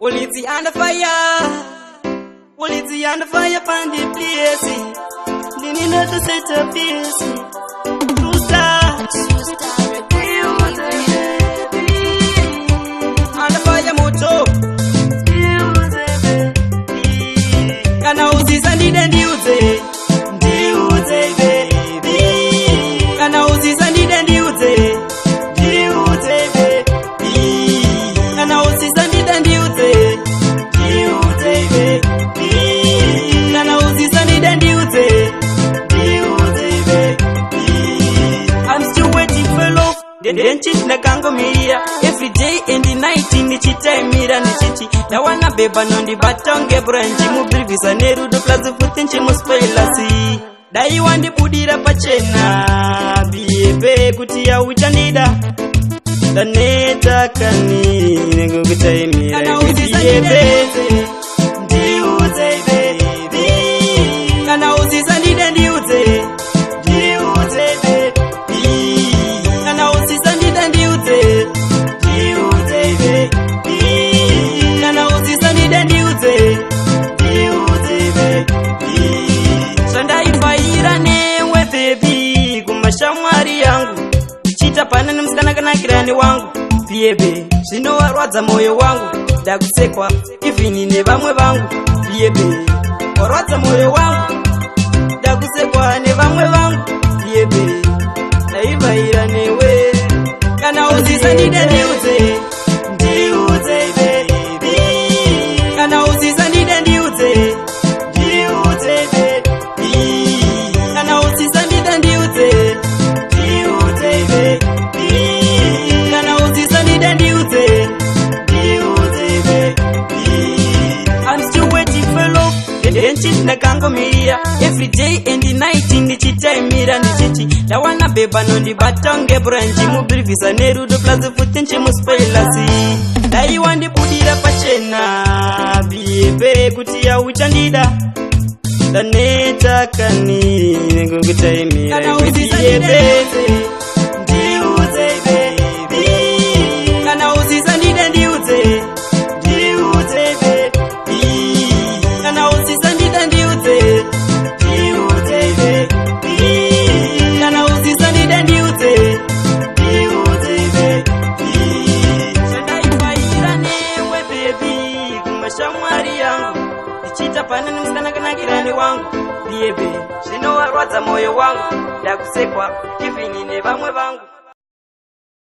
Ulitzi under fire. Ulitzi under fire upon the place. Didn't know to set a piece. Two stars. Under fire moto. Kana uziza ndide ndiuze. Ndiuze baby. Kana uziza ndide ndiuze. Ndiuze baby. Kana uziza ndide ndiuze. Ndiuze baby. Kana uziza ndide ndiuze. Ndiuze baby. I'm still waiting for love. Didn't na kango miria every day and the night in the chita mira ni chichi na wana beba nondi batonge branch mu brivisa neru do plaza futinche mu spoilasi dai wandi budira pachena biebe kutia uchanida daneta kani nguguta mira biebe ndiuze baby kana uziza ndide ndiuze ndiuze baby kana uziza ndide ndiuze ndiuze baby kana uziza ndide ndiuze ndiuze baby sonda ifaira newe baby kumashamwari yangu chita pana nemsikana kana kirani wangu biebe zvinowarwadza moyo wangu ndakusekwa even nevamwe vangu biebe warwadza moyo wangu ndakusekwa nevamwe vangu biebe ndaivaira newe kana uziza ndide ndiuze ndiuze baby kana uziza ndide ndiuze ndiuze baby kana uziza ndide ndiuze ndiuze baby kana uziza ndide ndiuze ndiuze baby I'm still waiting for love. Didn't na kango miria every day and the night in the chita mira ni chichi na wana beba nondi batonge branch mu brivisa neru do plaza futinche mu spoilasi dai wandi budira pachena biebe kutia uchandida daneta kani nguguta mira biebe ndiuze baby kana uziza ndide ndiuze ndiuze baby kana uziza ndide ndiuze ndiuze baby kana uziza ndide ndiuze ndiuze baby sonda ifaira newe baby kumashamwari yangu ndichita pana nemsikana kana kirani wangu biebe zvinowarwadza moyo wangu ndakusekwa even nevamwe vangu